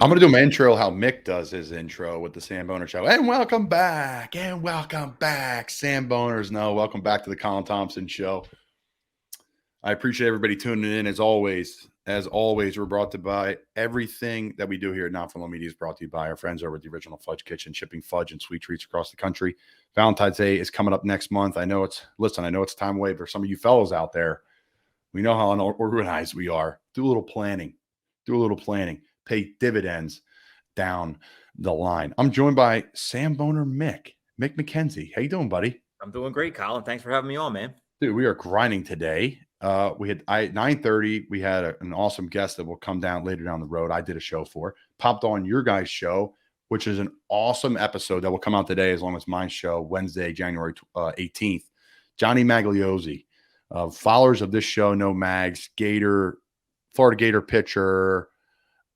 I'm going to do my intro how Mick does his intro with the Samboner Show. And welcome back. And welcome back, Samboners. No, welcome back to the Colin Thompson Show. I appreciate everybody tuning in as always. As always, we're brought to you by everything that we do here at Not For Long Media is brought to you by our friends over at the Original Fudge Kitchen, shipping fudge and sweet treats across the country. Valentine's Day is coming up next month. I know it's time away for some of you fellows out there. We know how unorganized we are. Do a little planning. Pay dividends down the line. I'm joined by Samboner Mick McKenzie. How you doing, buddy? I'm doing great, Colin. Thanks for having me on, man. Dude, we are grinding today. We had at 9:30. We had an awesome guest that will come down later down the road. I did a show for. Popped on your guys' show, which is an awesome episode that will come out today, as long as mine show Wednesday, January 18th. Johnny Magliozzi. Followers of this show know Mags, Florida Gator pitcher.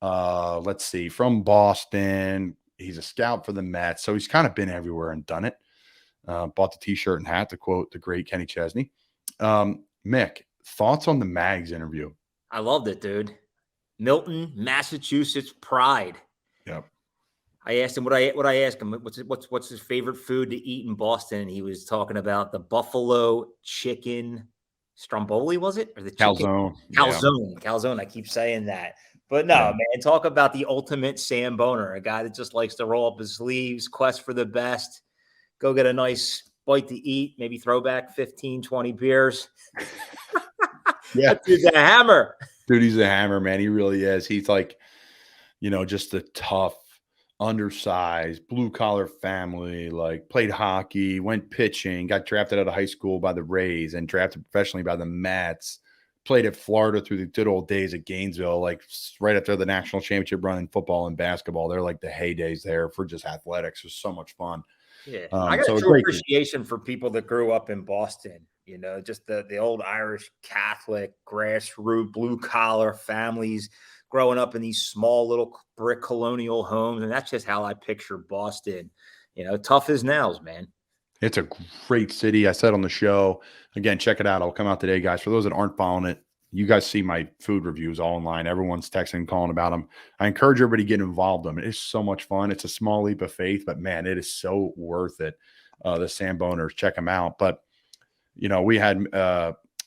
Let's see, from Boston. He's a scout for the Mets, so he's kind of been everywhere and done it. Bought the t-shirt and hat, to quote the great Kenny Chesney. Mick, thoughts on the Mags interview? I loved it, dude. Milton, Massachusetts pride. Yep. I asked him what I asked him. What's his favorite food to eat in Boston? He was talking about the buffalo chicken stromboli, was it? Or the chicken? Calzone. I keep saying that. But no, man, talk about the ultimate Samboner, a guy that just likes to roll up his sleeves, quest for the best, go get a nice bite to eat, maybe throw back 15, 20 beers. Yeah. That dude's a hammer. Dude, he's a hammer, man. He really is. He's like, just a tough, undersized, blue-collar family, like played hockey, went pitching, got drafted out of high school by the Rays and drafted professionally by the Mets. Played at Florida through the good old days at Gainesville, like right after the national championship run in football and basketball. They're like the heydays there for just athletics. It was so much fun. Yeah, I got a true appreciation for people that grew up in Boston. Just the old Irish Catholic grassroots blue collar families growing up in these small little brick colonial homes, and that's just how I picture Boston. Tough as nails, man. It's a great city. I said on the show, again, check it out. I'll come out today, guys. For those that aren't following it, you guys see my food reviews all online. Everyone's texting, calling about them. I encourage everybody to get involved in them. It is so much fun. It's a small leap of faith, but man, it is so worth it. The Samboners, check them out. But, we had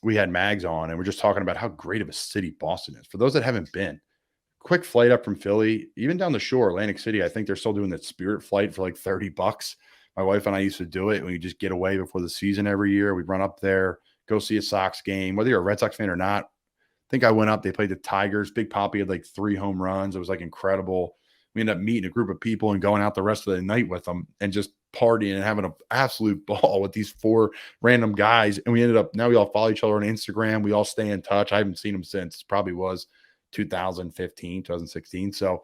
Mags on, and we're just talking about how great of a city Boston is. For those that haven't been, quick flight up from Philly, even down the shore, Atlantic City, I think they're still doing that Spirit flight for like $30. My wife and I used to do it when you just get away before the season every year. We'd run up there, go see a Sox game, whether you're a Red Sox fan or not. I think I went up. They played the Tigers. Big Papi had like 3 home runs. It was like incredible. We ended up meeting a group of people and going out the rest of the night with them and just partying and having an absolute ball with these 4 random guys. And we ended up, now we all follow each other on Instagram. We all stay in touch. I haven't seen them since, probably was 2015, 2016. So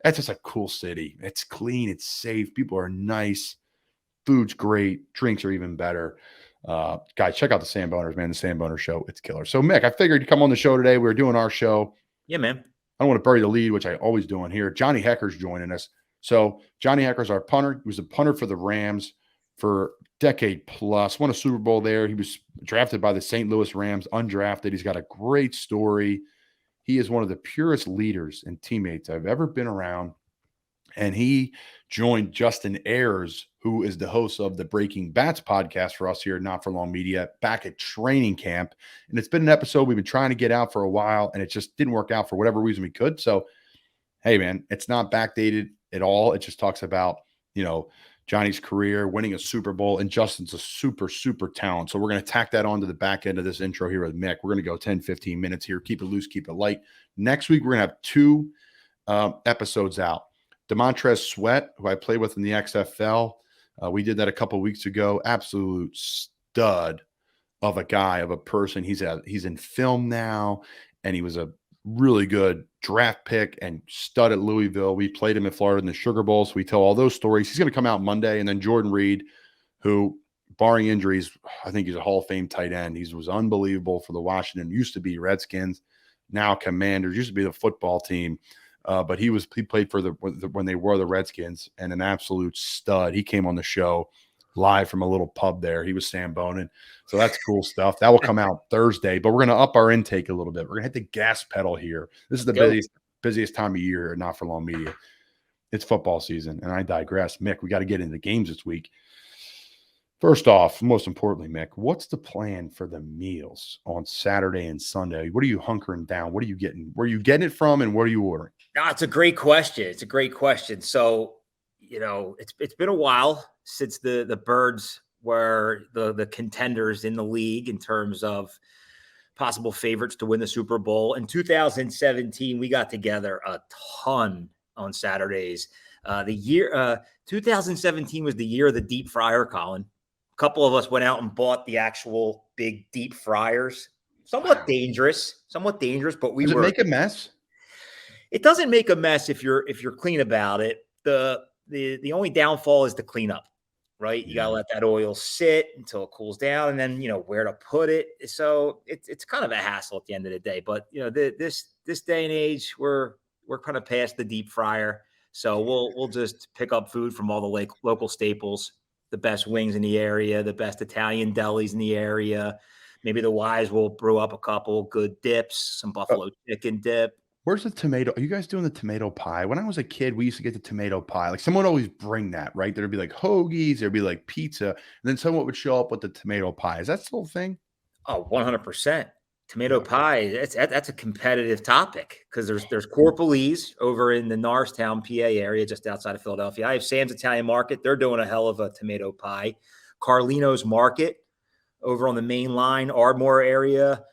that's just a cool city. It's clean. It's safe. People are nice. Food's great. Drinks are even better. Guys, check out the Samboners, man. The Samboner Show. It's killer. So, Mick, I figured you'd come on the show today. We were doing our show. Yeah, man. I don't want to bury the lead, which I always do on here. Johnny Hekker's joining us. So, Johnny Hekker's our punter. He was a punter for the Rams for a decade plus. Won a Super Bowl there. He was drafted by the St. Louis Rams, undrafted. He's got a great story. He is one of the purest leaders and teammates I've ever been around. And he joined Justin Ayers, who is the host of the Breaking Bats podcast for us here at Not For Long Media, back at training camp. And it's been an episode we've been trying to get out for a while, and it just didn't work out for whatever reason we could. So, hey, man, it's not backdated at all. It just talks about, Johnny's career, winning a Super Bowl, and Justin's a super, super talent. So we're going to tack that on to the back end of this intro here with Mick. We're going to go 10, 15 minutes here. Keep it loose, keep it light. Next week, we're going to have 2 episodes out. Demontrez Sweat, who I played with in the XFL. We did that a couple weeks ago. Absolute stud of a guy, of a person. He's in film now, and he was a really good draft pick and stud at Louisville. We played him in Florida in the Sugar Bowl, so we tell all those stories. He's going to come out Monday. And then Jordan Reed, who, barring injuries, I think he's a Hall of Fame tight end. He was unbelievable for the Washington, used to be Redskins, now Commanders, used to be the football team. But he played for when they were the Redskins, and an absolute stud. He came on the show live from a little pub there. He was Samboning. So that's cool stuff. That will come out Thursday, but we're going to up our intake a little bit. We're going to hit the gas pedal here. This is the busiest time of year, not for long media. It's football season, and I digress. Mick, we got to get into the games this week. First off, most importantly, Mick, what's the plan for the meals on Saturday and Sunday? What are you hunkering down? What are you getting? Where are you getting it from, and what are you ordering? No, it's a great question. It's a great question. So, it's been a while since the Birds were the contenders in the league in terms of possible favorites to win the Super Bowl. In 2017, we got together a ton on Saturdays. 2017 was the year of the deep fryer, Colin. A couple of us went out and bought the actual big deep fryers. Somewhat dangerous, but Does it make a mess? It doesn't make a mess if you're clean about it. The only downfall is the cleanup, right? You gotta let that oil sit until it cools down, and then where to put it. So it's kind of a hassle at the end of the day. But this day and age, we're kind of past the deep fryer. So we'll just pick up food from all the local staples, the best wings in the area, the best Italian delis in the area. Maybe the wives will brew up a couple good dips, some buffalo chicken dip. Where's the tomato? Are you guys doing the tomato pie? When I was a kid, we used to get the tomato pie. Like someone would always bring that, right? There'd be like hoagies, there'd be like pizza, and then someone would show up with the tomato pie. Is that still a thing? Oh, 100%. Tomato pie, that's a competitive topic because there's Corpalese over in the Norristown, PA area, just outside of Philadelphia. I have Sam's Italian Market. They're doing a hell of a tomato pie. Carlino's Market over on the main line, Ardmore area.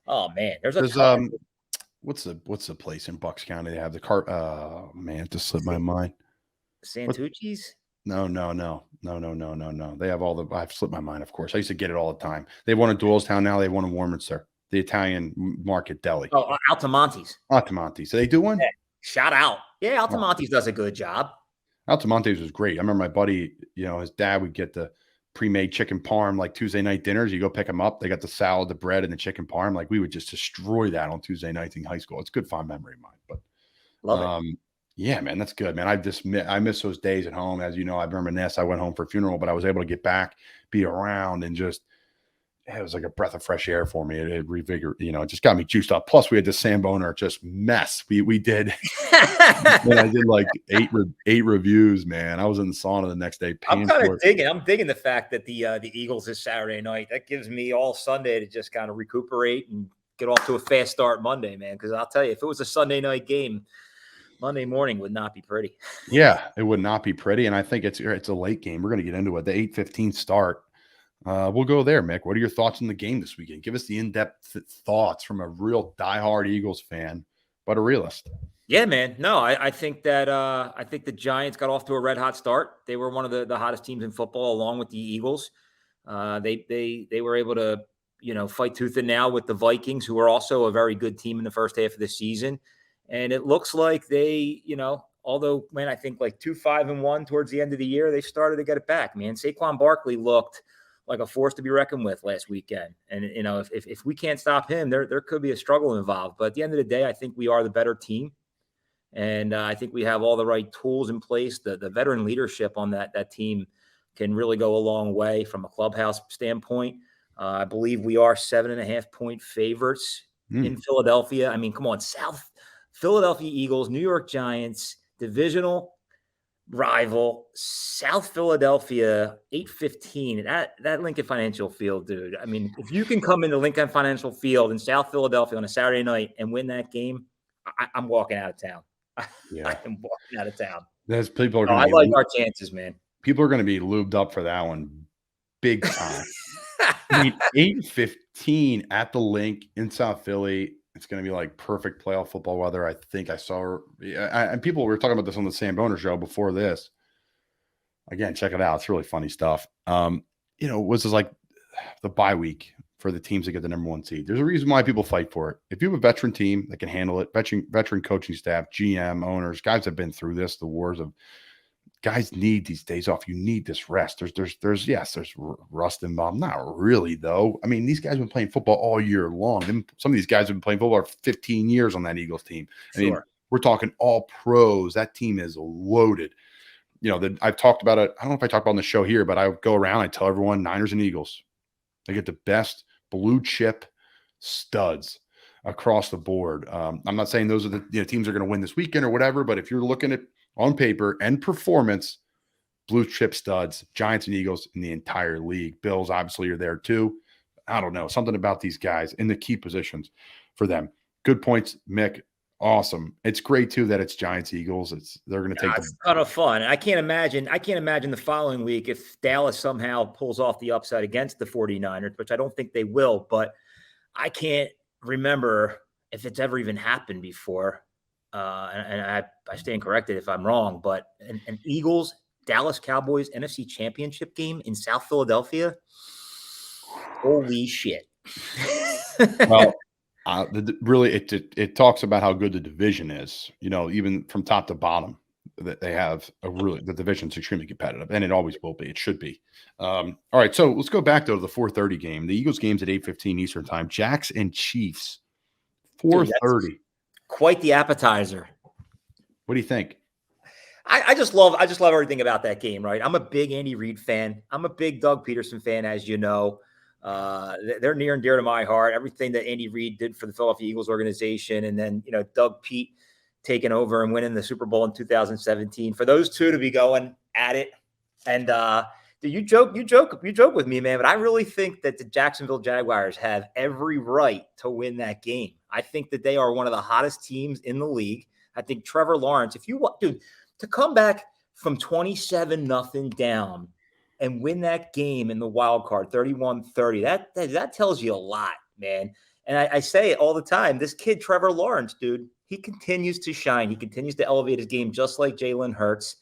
Oh man, there's what's the place in Bucks County? They have the cart. Oh man, it just slipped my mind. Santucci's? No. They have all the. I've slipped my mind. Of course, I used to get it all the time. They have one in Doylestown now. They have one in Warminster. The Italian Market Deli. Oh, Altamonte's. Altamonte's. So they do one? Yeah. Shout out. Yeah, Altamonte's does a good job. Altamonte's was great. I remember my buddy, his dad would get the pre-made chicken parm like Tuesday night dinners. You go pick them up. They got the salad, the bread, and the chicken parm. Like we would just destroy that on Tuesday nights in high school. It's a good fond memory of mine. But love it. Yeah, man, that's good, man. I miss those days at home. As you know, I reminisce. I went home for a funeral, but I was able to get back, be around, and just it was like a breath of fresh air for me. It revigorated, it just got me juiced up. Plus, we had the Samboner just mess. We did. And I did like eight reviews, man. I was in the sauna the next day. I'm digging the fact that the Eagles is Saturday night. That gives me all Sunday to just kind of recuperate and get off to a fast start Monday, man. Because I'll tell you, if it was a Sunday night game, Monday morning would not be pretty. Yeah, it would not be pretty. And I think it's a late game. We're going to get into it. The 8:15 start. We'll go there, Mick. What are your thoughts on the game this weekend? Give us the in-depth thoughts from a real diehard Eagles fan, but a realist. Yeah, man. No, I think that I think the Giants got off to a red hot start. They were one of the hottest teams in football, along with the Eagles. They were able to fight tooth and nail with the Vikings, who are also a very good team in the first half of the season. And it looks like they, although man, I think like 2-5-1 towards the end of the year, they started to get it back. Man, Saquon Barkley looked like a force to be reckoned with last weekend. And, if we can't stop him, there could be a struggle involved. But at the end of the day, I think we are the better team. And I think we have all the right tools in place. The veteran leadership on that team can really go a long way from a clubhouse standpoint. I believe we are 7.5-point favorites in Philadelphia. I mean, come on, South Philadelphia Eagles, New York Giants, divisional rival, South Philadelphia, 8:15 that Lincoln Financial Field, dude. I mean, if you can come into Lincoln Financial Field in South Philadelphia on a Saturday night and win that game, I'm walking out of town. Yeah, I am walking out of town. There's people are. I like our chances, man. People are going to be lubed up for that one, big time. I mean, 8:15 at the Link in South Philly. It's going to be like perfect playoff football weather. I think I saw, and people were talking about this on the Samboner show before this. Again, check it out. It's really funny stuff. Was this like the bye week for the teams that get the number one seed? There's a reason why people fight for it. If you have a veteran team that can handle it, veteran coaching staff, GM, owners, guys have been through this, the wars of guys need these days off. You need this rest. There's rust involved. Not really, though. I mean, these guys have been playing football all year long. Some of these guys have been playing football for 15 years on that Eagles team. I mean, we're talking all pros. That team is loaded. I've talked about it. I don't know if I talked about it on the show here, but I go around. I tell everyone Niners and Eagles. They get the best blue chip studs. across the board. I'm not saying those are the teams are going to win this weekend or whatever, but if you're looking at on paper and performance, blue chip studs, Giants and Eagles in the entire league. Bills obviously are there too. I don't know, something about these guys in the key positions for them. Good points, Mick. Awesome. It's great too that it's Giants Eagles. They're going to take it's a ton of fun. I can't imagine the following week if Dallas somehow pulls off the upset against the 49ers, which I don't think they will, but I can't remember if it's ever even happened before. And I stand corrected if I'm wrong, but an Eagles Dallas Cowboys NFC Championship game in South Philadelphia. Holy shit. Well, really, it talks about how good the division is, even from top to bottom, that they have the division's extremely competitive, and it always will be. It should be. All right, so let's go back though to the 4:30 game. The Eagles game's at 8:15 Eastern time. Jacks and Chiefs, 4:30. Quite the appetizer. What do you think? I just love everything about that game, right? I'm a big Andy Reid fan. I'm a big Doug Peterson fan, as you know. They're near and dear to my heart. Everything that Andy Reid did for the Philadelphia Eagles organization, and then Doug Pete taking over and winning the Super Bowl in 2017. For those two to be going at it, and you joke with me, man, but I really think that the Jacksonville Jaguars have every right to win that game. I think that they are one of the hottest teams in the league. I think Trevor Lawrence, to come back from 27-0 down and win that game in the wild card, 31-30, that tells you a lot, man. And I say it all the time. This kid, Trevor Lawrence, dude, he continues to shine. He continues to elevate his game just like Jalen Hurts.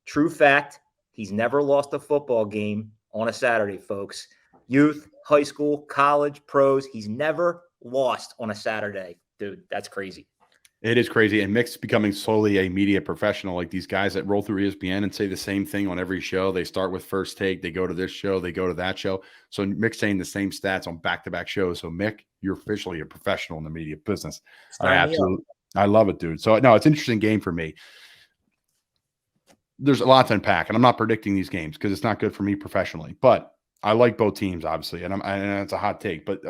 True fact, he's never lost a football game on a Saturday, folks. Youth, high school, college, pros, he's never lost on a Saturday. Dude, that's crazy. It is crazy. And Mick's becoming slowly a media professional, like these guys that roll through ESPN and say the same thing on every show. They start with First Take. They go to this show. They go to that show. So Mick's saying the same stats on back-to-back shows. So Mick, you're officially a professional in the media business. I love it, dude. So no, it's an interesting game for me. There's a lot to unpack, and I'm not predicting these games because it's not good for me professionally. But I like both teams, obviously, and it's a hot take. But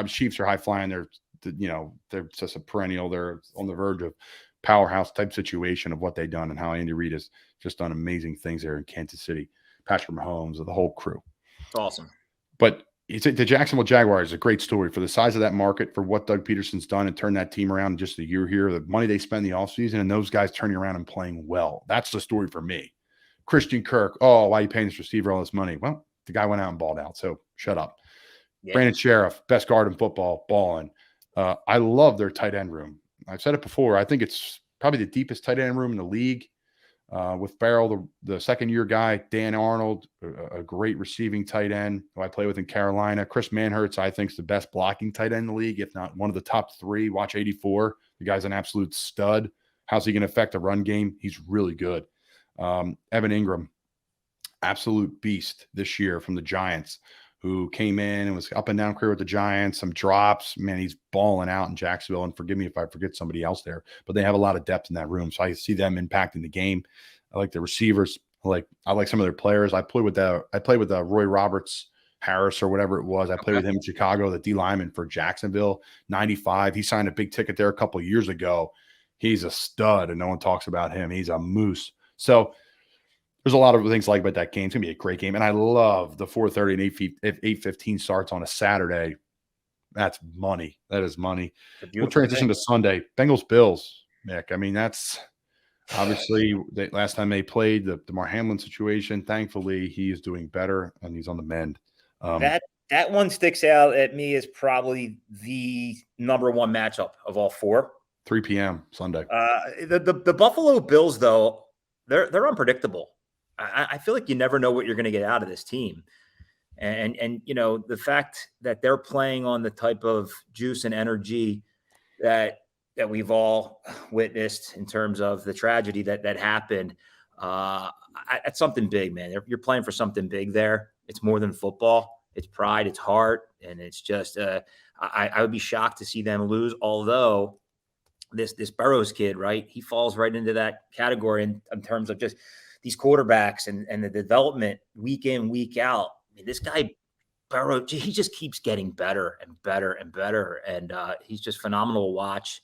Chiefs are high flying. They're just a perennial. They're on the verge of powerhouse type situation of what they've done and how Andy Reid has just done amazing things there in Kansas City. Patrick Mahomes, the whole crew. It's awesome. But the Jacksonville Jaguars is a great story for the size of that market, for what Doug Peterson's done and turned that team around in just a year here, the money they spend in the offseason, and those guys turning around and playing well. That's the story for me. Christian Kirk, why are you paying this receiver all this money? Well, the guy went out and balled out, so shut up. Yeah. Brandon Sheriff, best guard in football, balling. I love their tight end room. I've said it before. I think it's probably the deepest tight end room in the league. With Farrell, the second-year guy, Dan Arnold, a great receiving tight end who I play with in Carolina. Chris Manhertz, I think, is the best blocking tight end in the league, if not one of the top three. Watch 84. The guy's an absolute stud. How's he going to affect a run game? He's really good. Evan Ingram, absolute beast this year from the Giants, who came in and was up and down career with the Giants, some drops. Man, he's balling out in Jacksonville. And forgive me if I forget somebody else there, but they have a lot of depth in that room. So I see them impacting the game. I like the receivers. I like some of their players. I played with Roy Roberts Harris or whatever it was. I played with him in Chicago, the D lineman for Jacksonville, 95. He signed a big ticket there a couple of years ago. He's a stud, and no one talks about him. He's a moose. So there's a lot of things like about that game. It's going to be a great game. And I love the 4:30 and 8:15 starts on a Saturday. That's money. That is money. We'll transition to Sunday. Bengals-Bills, Nick. I mean, that's obviously the last time they played, the Damar Hamlin situation. Thankfully, he is doing better, and he's on the mend. That one sticks out at me as probably the number one matchup of all four. 3 p.m. Sunday. The Buffalo Bills, though, they're unpredictable. I feel like you never know what you're going to get out of this team. And the fact that they're playing on the type of juice and energy that we've all witnessed in terms of the tragedy that happened, it's something big, man. You're playing for something big there. It's more than football. It's pride, it's heart, and it's just I would be shocked to see them lose, although this Burrows kid, right, he falls right into that category in terms of just these quarterbacks and the development week in, week out. I mean, this guy Burrow, he just keeps getting better and better and better. And he's just phenomenal to watch.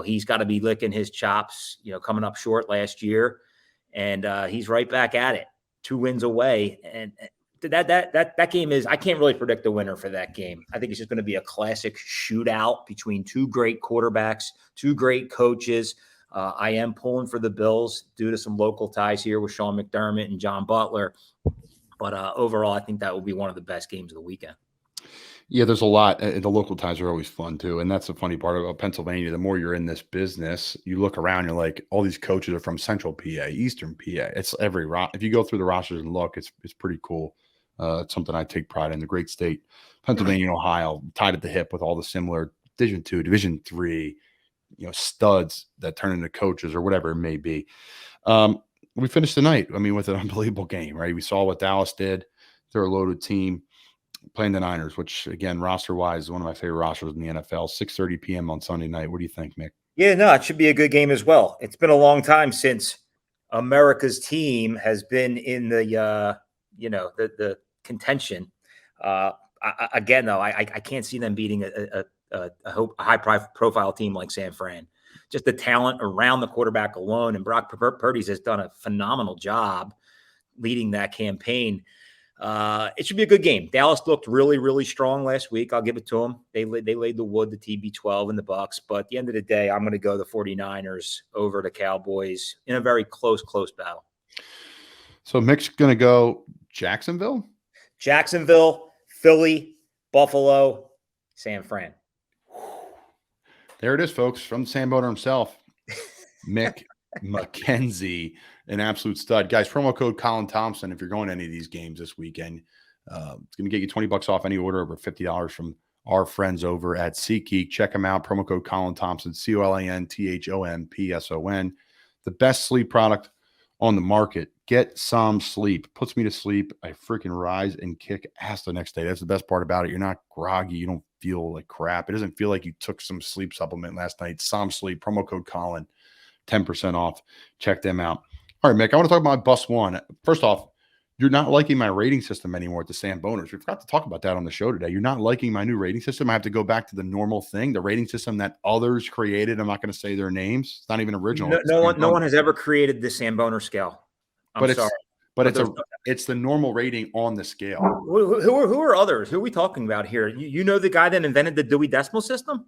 He's got to be licking his chops, coming up short last year. And he's right back at it, 2 wins away. And that game I can't really predict the winner for that game. I think it's just going to be a classic shootout between 2 great quarterbacks, 2 great coaches. I am pulling for the Bills due to some local ties here with Sean McDermott and John Butler. But overall, I think that will be one of the best games of the weekend. Yeah, there's a lot. The local ties are always fun too. And that's the funny part about Pennsylvania. The more you're in this business, you look around, you're like, all these coaches are from Central PA, Eastern PA. It's every if you go through the rosters and look, it's pretty cool. It's something I take pride in. The great state, Pennsylvania and Ohio, tied at the hip with all the similar Division II, Division III, studs that turn into coaches or whatever it may be. We finished the night, with an unbelievable game, right? We saw what Dallas did. They're a loaded team playing the Niners, which, again, roster-wise, is one of my favorite rosters in the NFL, 6:30 p.m. on Sunday night. What do you think, Mick? Yeah, no, it should be a good game as well. It's been a long time since America's team has been in the contention. Again, though, I can't see them beating a high-profile team like San Fran. Just the talent around the quarterback alone, and Brock Purdy has done a phenomenal job leading that campaign. It should be a good game. Dallas looked really, really strong last week. I'll give it to them. They laid the wood, the TB12 and the Bucks. But at the end of the day, I'm going to go the 49ers over the Cowboys in a very close battle. So Mick's going to go Jacksonville, Philly, Buffalo, San Fran. There it is, folks, from Samboner himself, Mick McKenzie, an absolute stud. Guys, promo code Colin Thompson if you're going to any of these games this weekend. It's going to get you $20 off any order over $50 from our friends over at GEEK. Check them out. Promo code Colin Thompson, COLINTHOMPSON. The best sleep product on the market. Get Som Sleep. Puts me to sleep. I freaking rise and kick ass the next day. That's the best part about it. You're not groggy. You don't feel like crap. It doesn't feel like you took some sleep supplement last night. Som Sleep, promo code Colin, 10% off. Check them out. All right, Mick, I want to talk about Bus One. First off, you're not liking my rating system anymore at the Samboners. We forgot to talk about that on the show today. You're not liking my new rating system. I have to go back to the normal thing, the rating system that others created. I'm not going to say their names. It's not even original. No one has ever created the Samboner scale. I'm sorry. But it's the normal rating on the scale. Who are others? Who are we talking about here? You know the guy that invented the Dewey Decimal System?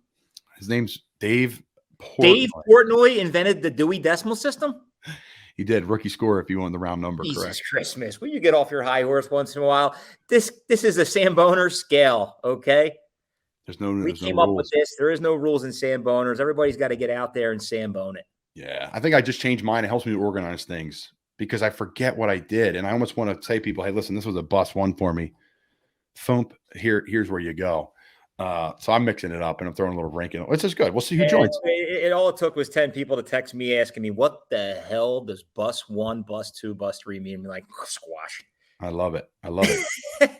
His name's Dave Portnoy. Dave Portnoy invented the Dewey Decimal System? He did. Rookie score if you want the round number, Jesus correct. Christmas. Will you get off your high horse once in a while? This is a Samboner scale, okay? We came up with this. There is no rules in Samboners. Everybody's got to get out there and Sambone it. Yeah. I think I just changed mine. It helps me organize things because I forget what I did. And I almost want to say to people, hey, listen, this was a Bus One for me. Thump, here's where you go. So I'm mixing it up and I'm throwing a little rank in. It's just good. We'll see who joins. All it took was 10 people to text me asking me, what the hell does Bus One, Bus Two, Bus Three mean? I'm like, squash. I love it.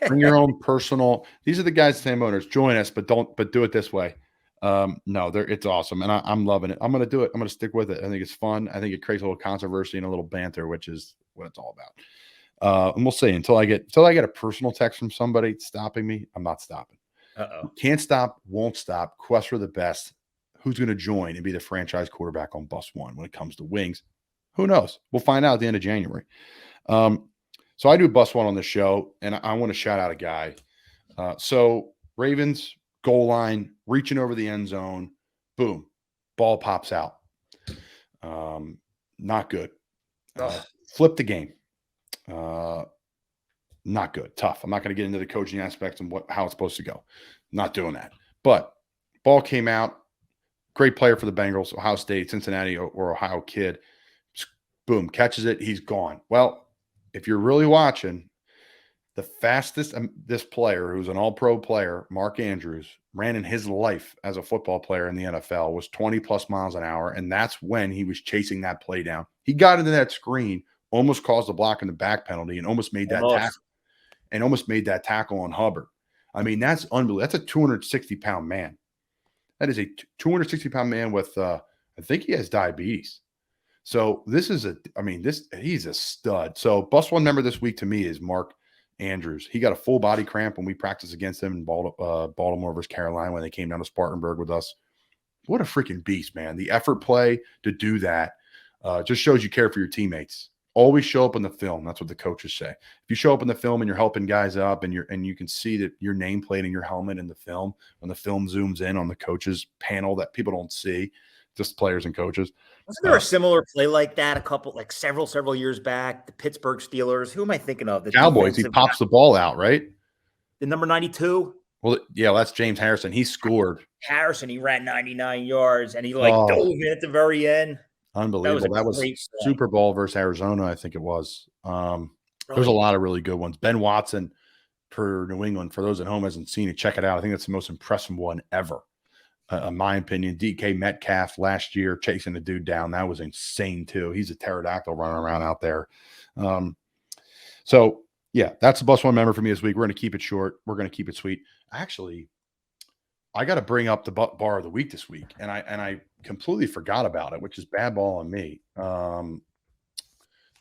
Bring your own personal. These are the guys, Samboners. Join us, but do it this way. No, it's awesome. And I'm loving it. I'm going to do it. I'm going to stick with it. I think it's fun. I think it creates a little controversy and a little banter, which is what it's all about. And we'll see until I get a personal text from somebody stopping me. I'm not stopping. Can't stop, won't stop. Quest for the best. Who's going to join and be the franchise quarterback on Bus One when it comes to wings? Who knows? We'll find out at the end of January. So I do Bus One on the show, and I want to shout out a guy. So Ravens, goal line, reaching over the end zone, boom, ball pops out. Not good. Flip the game. Not good. Tough. I'm not going to get into the coaching aspects and how it's supposed to go. Not doing that. But ball came out. Great player for the Bengals, Ohio State, Cincinnati, or Ohio kid. Boom, catches it. He's gone. Well, if you're really watching, the fastest this player, who's an all-pro player, Mark Andrews, ran in his life as a football player in the NFL was 20-plus miles an hour, and that's when he was chasing that play down. He got into that screen, almost caused a block in the back penalty, and almost made that tackle. And almost made that tackle on Hubbard. I mean, that's unbelievable. That's a 260-pound man. That is a 260-pound man with, I think he has diabetes. So he's a stud. So Bus One member this week to me is Mark Andrews. He got a full body cramp when we practiced against him in Baltimore versus Carolina when they came down to Spartanburg with us. What a freaking beast, man. The effort play to do that just shows you care for your teammates. Always show up in the film. That's what the coaches say. If you show up in the film and you're helping guys up and you can see that your nameplate and your helmet in the film, when the film zooms in on the coaches panel that people don't see, just players and coaches. Wasn't there a similar play like that several years back? The Pittsburgh Steelers. Who am I thinking of? The Cowboys. He pops the ball out, right? The number 92. Well, yeah, that's James Harrison. He scored. He ran 99 yards and he dove in at the very end. Unbelievable. That was Super Bowl versus Arizona, I think it was. There's a lot of really good ones. Ben Watson for New England. For those at home hasn't seen it, check it out. I think that's the most impressive one ever. In my opinion, DK Metcalf last year chasing the dude down. That was insane too. He's a pterodactyl running around out there. So yeah, that's the bus one member for me this week. We're going to keep it short. We're going to keep it sweet. Actually, I got to bring up the bar of the week this week, and I completely forgot about it, which is bad ball on me. I'm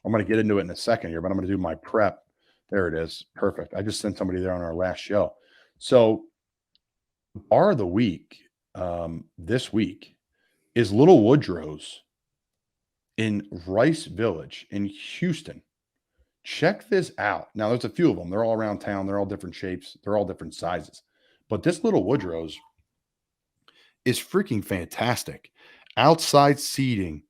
going to get into it in a second here, but I'm going to do my prep. There it is. Perfect. I just sent somebody there on our last show. So bar of the week this week is Little Woodrow's in Rice Village in Houston. Check this out. Now, there's a few of them. They're all around town. They're all different shapes. They're all different sizes. But this Little Woodrow's is freaking fantastic. Outside seating,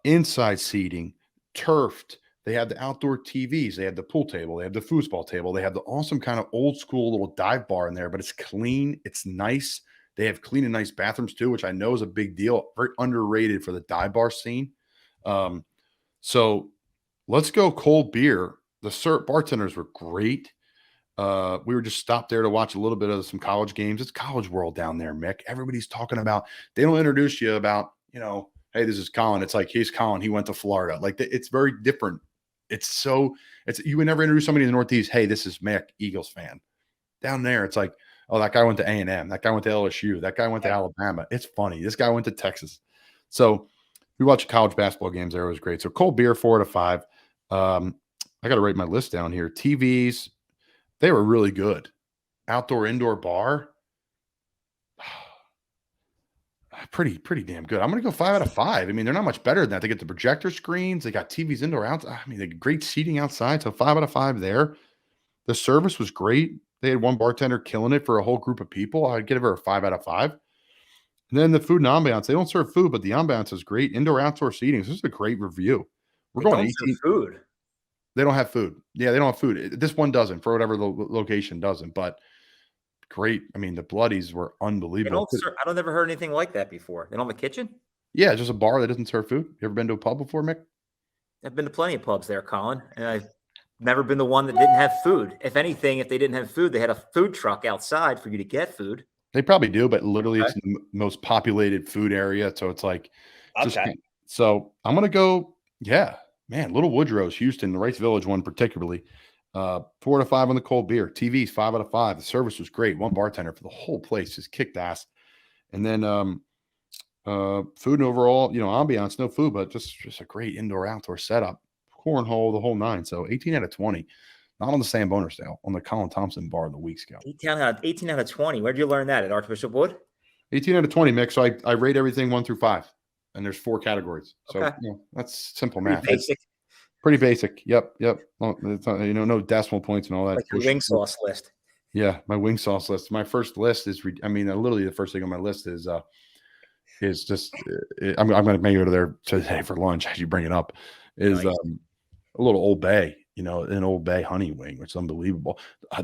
inside seating, turfed. They have the outdoor TVs. They have the pool table. They have the foosball table. They have the awesome kind of old school little dive bar in there, but it's clean. It's nice. They have clean and nice bathrooms too, which I know is a big deal. Very underrated for the dive bar scene. So let's go cold beer. The bartenders were great. We were just stopped there to watch a little bit of some college games. It's college world down there, Mick. Everybody's talking about, they don't introduce you about, hey, this is Colin. It's like, he's Colin. He went to Florida. It's very different. You would never introduce somebody in the Northeast. Hey, this is Mick, Eagles fan. Down there, it's like, oh, that guy went to A&M. That guy went to LSU. That guy went to Alabama. It's funny. This guy went to Texas. So we watched college basketball games there. It was great. So cold beer, 4 out of 5. I got to write my list down here. TVs, they were really good. Outdoor, indoor bar, pretty damn good. I'm going to go 5 out of 5. I mean, they're not much better than that. They get the projector screens. They got TVs indoor, outside. I mean, they get great seating outside. So 5 out of 5 there. The service was great. They had one bartender killing it for a whole group of people. I'd give her a 5 out of 5. And then the food and ambiance. They don't serve food, but the ambiance is great. Indoor, outdoor seating. This is a great review. We're going 18. Food. They don't have food. Yeah, they don't have food. This one doesn't, for whatever the location doesn't. But great. I mean, the bloodies were unbelievable. I don't ever heard anything like that before. They don't have a kitchen? Yeah, it's just a bar that doesn't serve food. You ever been to a pub before, Mick? I've been to plenty of pubs there, Colin, and I've never been the one that didn't have food. If anything, if they didn't have food, they had a food truck outside for you to get food. They probably do, but literally it's the most populated food area. So it's like, so I'm going to go, Little Woodrow's, Houston, the Rice Village one particularly. 4 out of 5 on the cold beer. TVs, 5 out of 5. The service was great. One bartender for the whole place, just kicked ass. And then food and overall, ambiance, no food, but just a great indoor outdoor setup. Cornhole, the whole 9. So 18 out of 20. Not on the Samboner scale, on the Colin Thompson bar of the week scale. 18 out of 20. Where'd you learn that? At Archbishop Wood? 18 out of 20, Mick. So I rate everything 1 through 5. And there's 4 categories. So that's simple math. Pretty basic. Yep. Well, it's not, no decimal points and all that. Like your wing sauce list. Yeah, my wing sauce list. My first list is, literally the first thing on my list is just, I'm going to make it to there today for lunch as you bring it up, is a little Old Bay, an Old Bay honey wing, which is unbelievable.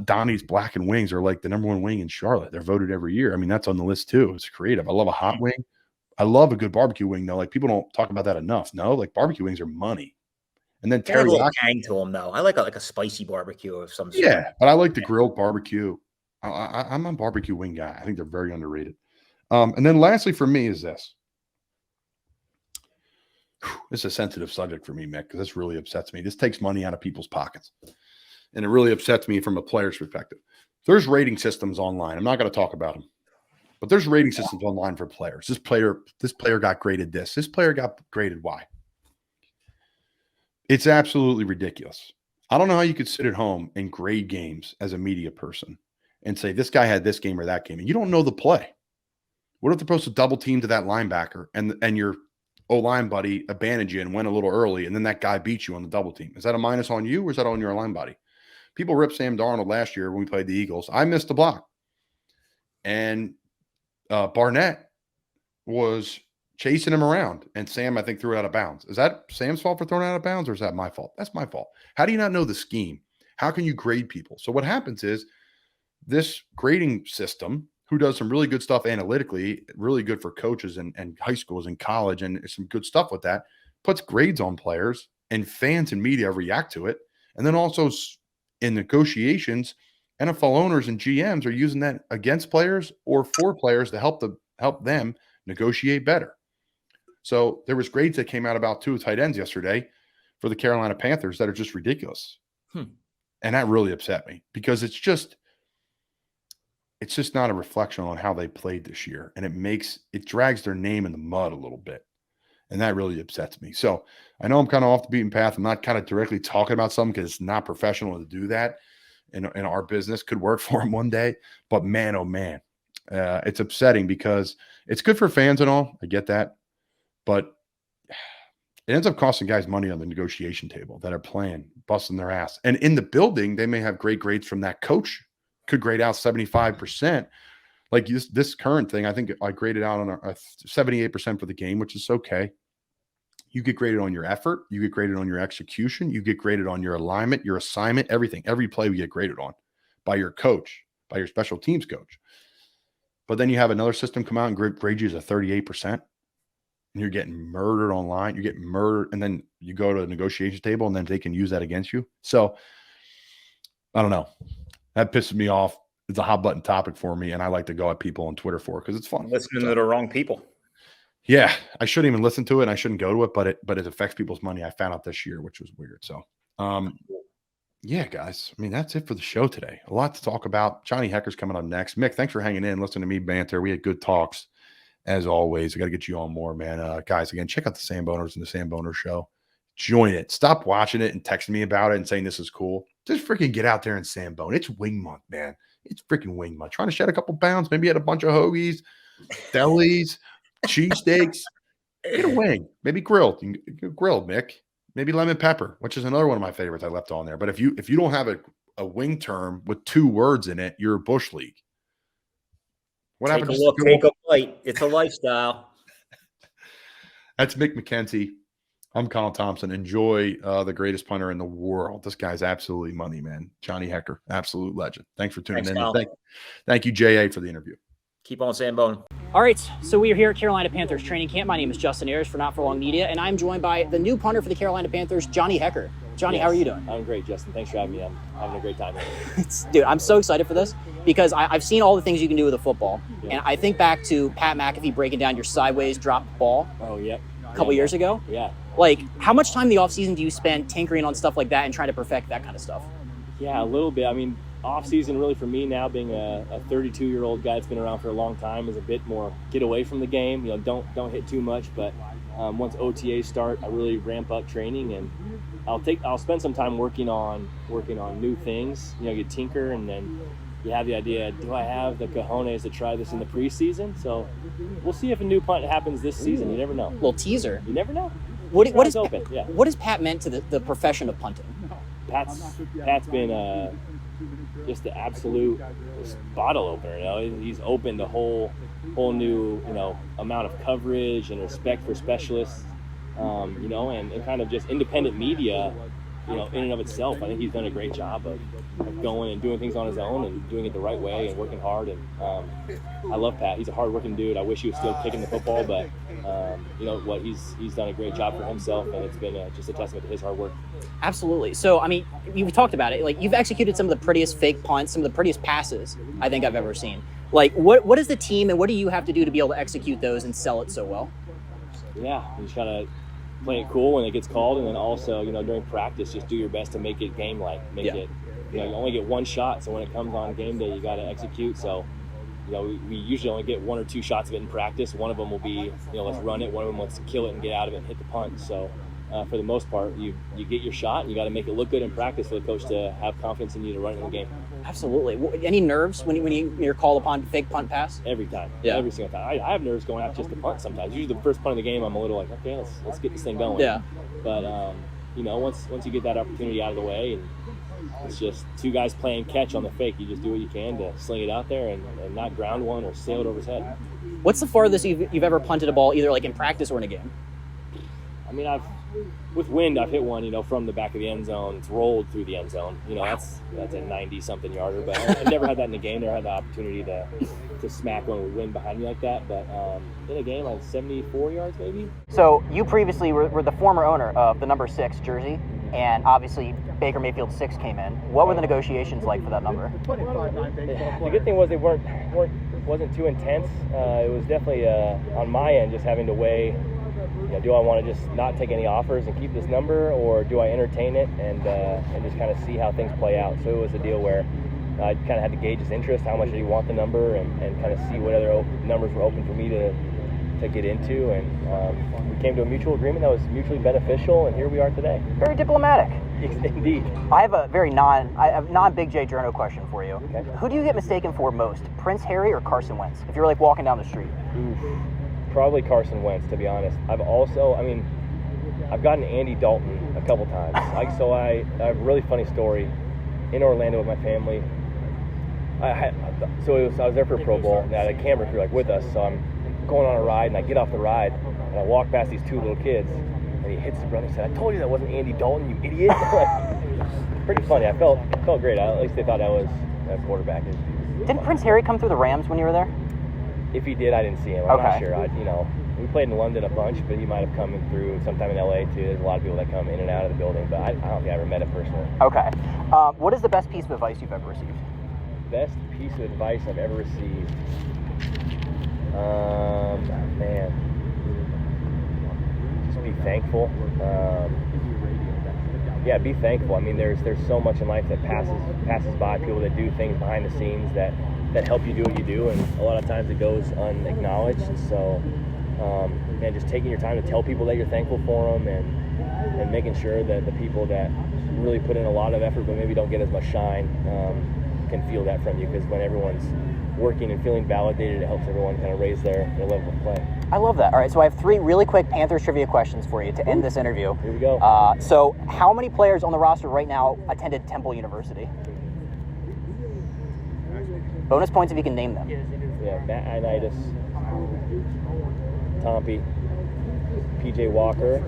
Donnie's Blackened Wings are like the number 1 wing in Charlotte. They're voted every year. I mean, that's on the list too. It's creative. I love a hot wing. I love a good barbecue wing though. Like people don't talk about that enough. No, like barbecue wings are money. And then teriyaki, a little tang to them though. I like a spicy barbecue of some sort. Yeah, but I like the grilled barbecue. I'm a barbecue wing guy. I think they're very underrated. And then lastly for me is this. This is a sensitive subject for me, Mick, because this really upsets me. This takes money out of people's pockets. And it really upsets me from a player's perspective. There's rating systems online. I'm not going to talk about them. But there's rating systems online for players. This player got graded this. This player got graded Y. It's absolutely ridiculous. I don't know how you could sit at home and grade games as a media person and say this guy had this game or that game, and you don't know the play. What if they're supposed to double team to that linebacker and your O-line buddy abandoned you and went a little early, and then that guy beat you on the double team? Is that a minus on you, or is that on your line buddy? People ripped Sam Darnold last year when we played the Eagles. I missed the block. And Barnett was chasing him around, and Sam, I think, threw it out of bounds. Is that Sam's fault for throwing it out of bounds, or is that my fault? That's my fault. How do you not know the scheme? How can you grade people? So what happens is this grading system, who does some really good stuff analytically, really good for coaches and high schools and college, and some good stuff with that, puts grades on players, and fans and media react to it. And then also in negotiations, NFL owners and GMs are using that against players or for players to help them negotiate better. So there was grades that came out about 2 tight ends yesterday for the Carolina Panthers that are just ridiculous. And that really upset me because it's just not a reflection on how they played this year. And it drags their name in the mud a little bit. And that really upsets me. So I know I'm kind of off the beaten path. I'm not kind of directly talking about something because it's not professional to do that in our business. Could work for them one day. But man, oh man, it's upsetting because it's good for fans and all. I get that. But it ends up costing guys money on the negotiation table that are playing, busting their ass. And in the building, they may have great grades from that coach. Could grade out 75%. Like this current thing, I think I graded out on a 78% for the game, which is okay. You get graded on your effort. You get graded on your execution. You get graded on your alignment, your assignment, everything. Every play we get graded on by your coach, by your special teams coach. But then you have another system come out and grade you as a 38%. And you're getting murdered online. You get murdered. And then you go to a negotiation table and then they can use that against you. So I don't know. That pisses me off. It's a hot button topic for me. And I like to go at people on Twitter for it because it's fun. Listening to the wrong people. Yeah, I shouldn't even listen to it. And I shouldn't go to it, but it affects people's money. I found out this year, which was weird. So, yeah, guys. I mean, that's it for the show today. A lot to talk about. Johnny Hekker's coming on next. Mick, thanks for hanging in, listening to me banter. We had good talks as always. We got to get you on more, man. Guys, again, check out the Samboners and the Samboner Show. Join it. Stop watching it and texting me about it and saying this is cool. Just freaking get out there and Sambone. It's wing month, man. It's freaking wing month. Trying to shed a couple pounds. Maybe you had a bunch of hoagies, delis, cheesesteaks. Get a wing. Maybe grilled. You can grill, Mick. Maybe lemon pepper, which is another one of my favorites I left on there. But if you don't have a wing term with 2 words in it, you're a bush league. What happened? Take a bite. It's a lifestyle. That's Mick McKenzie. I'm Colin Thompson. Enjoy the greatest punter in the world. This guy's absolutely money, man. Johnny Hekker, absolute legend. Thanks for tuning in. Thank you, J.A., for the interview. Keep on Sambone. All right, so we are here at Carolina Panthers training camp. My name is Justin Ayers for Not For Long Media, and I'm joined by the new punter for the Carolina Panthers, Johnny Hekker. Johnny, How are you doing? I'm great, Justin. Thanks for having me. I'm having a great time. Dude, I'm so excited for this because I've seen all the things you can do with a football. Yeah. And I think back to Pat McAfee breaking down your sideways drop ball. Oh, yep. A couple years ago. Yeah. Like, how much time in the offseason do you spend tinkering on stuff like that and trying to perfect that kind of stuff? Yeah, a little bit. I mean, off-season really for me now, being a 32-year-old guy that's been around for a long time, is a bit more get away from the game. You know, don't hit too much. But once OTAs start, I really ramp up training, and I'll spend some time working on new things. You know, you tinker, and then you have the idea, do I have the cojones to try this in the preseason? So we'll see if a new punt happens this season. You never know. Little teaser. You never know. What has Pat meant to the profession of punting? Pat's been just the absolute bottle opener. You know, he's opened a whole new amount of coverage and respect for specialists. And kind of just independent media. In and of itself, I think he's done a great job of going and doing things on his own and doing it the right way and working hard. And I love Pat. He's a hard-working dude. I wish he was still kicking the football, but he's done a great job for himself, and it's been just a testament to his hard work. Absolutely. So, I mean, you've talked about it. Like, you've executed some of the prettiest fake punts, some of the prettiest passes I think I've ever seen. Like, what is the team, and what do you have to do to be able to execute those and sell it so well? Yeah, you just gotta play it cool when it gets called, and then also, during practice, just do your best to make it game-like. You only get one shot, so when it comes on game day, you got to execute. So, we usually only get 1 or 2 shots of it in practice. One of them will be, let's run it. One of them, let's kill it and get out of it and hit the punt. So, for the most part, you get your shot, and you got to make it look good in practice for the coach to have confidence in you to run it in the game. Absolutely. Any nerves when you're called upon to fake punt pass? Every time. Yeah. Every single time. I have nerves going out just to punt sometimes. Usually the first punt of the game, I'm a little like, okay, let's get this thing going. Yeah. But, once you get that opportunity out of the way, and it's just two guys playing catch on the fake, you just do what you can to sling it out there and not ground one or sail it over his head. What's the farthest you've ever punted a ball, either like in practice or in a game? I mean, with wind, I've hit one, from the back of the end zone. It's rolled through the end zone. That's a 90-something yarder. But I've never had that in a game. Never had the opportunity to smack one with wind behind me like that. But in a game, I had 74 yards maybe. So you previously were the former owner of the number 6 jersey, and obviously Baker Mayfield 6 came in. What were the negotiations like for that number? The good thing was they wasn't too intense. It was definitely on my end just having to weigh. Do I want to just not take any offers and keep this number, or do I entertain it and just kind of see how things play out? So it was a deal where I kind of had to gauge his interest, how much did he want the number, and kind of see what other numbers were open for me to get into. And we came to a mutual agreement that was mutually beneficial, and here we are today. Very diplomatic. Indeed. I have a very non-Big J journo question for you. Okay. Who do you get mistaken for most, Prince Harry or Carson Wentz, if you're like walking down the street? Oof. Probably Carson Wentz, to be honest. I've gotten Andy Dalton a couple times. I have a really funny story. In Orlando with my family, I was there for a Pro Bowl, and I had a camera crew with us, so I'm going on a ride, and I get off the ride, and I walk past these 2 little kids, and he hits the brother and said, "I told you that wasn't Andy Dalton, you idiot." Pretty funny. I felt great. At least they thought I was a quarterback. Didn't Prince Harry come through the Rams when you were there? If he did, I didn't see him. I'm not sure. We played in London a bunch, but he might have come in through sometime in LA too. There's a lot of people that come in and out of the building, but I don't think I ever met him personally. Okay. What is the best piece of advice you've ever received? Best piece of advice I've ever received? Man. Just be thankful. Be thankful. I mean, there's so much in life that passes by, people that do things behind the scenes that help you do what you do, and a lot of times it goes unacknowledged. So, just taking your time to tell people that you're thankful for them, and making sure that the people that really put in a lot of effort but maybe don't get as much shine can feel that from you, because when everyone's working and feeling validated, it helps everyone kind of raise their level of play. I love that. All right, so I have 3 really quick Panthers trivia questions for you to end this interview. Here we go. So how many players on the roster right now attended Temple University? Bonus points if you can name them. Yeah, Matt Initis, Tompy, PJ Walker.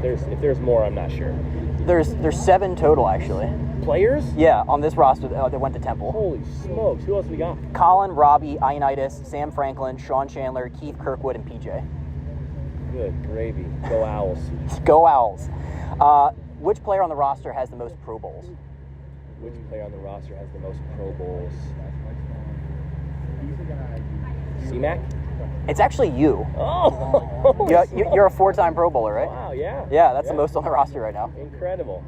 If there's more, I'm not sure. There's 7 total, actually. Players? Yeah, on this roster that went to Temple. Holy smokes, who else we got? Colin, Robbie, Initis, Sam Franklin, Sean Chandler, Keith Kirkwood, and PJ. Good gravy. Go Owls. Go Owls. Which player on the roster has the most Pro Bowls? Which player on the roster has the most Pro Bowls? C-Mac? It's actually you. Oh! You're a 4-time Pro Bowler, right? Wow, yeah. Yeah, that's the most on the roster right now. Incredible.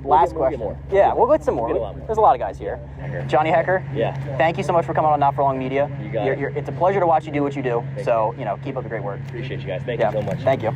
Last question. Yeah, we'll get some more. There's a lot of guys here. Johnny Hekker. Yeah. Thank you so much for coming on Not For Long Media. You got it. It's a pleasure to watch you do what you do. Thank so, keep up the great work. Appreciate you guys. Thank you so much. Thank you.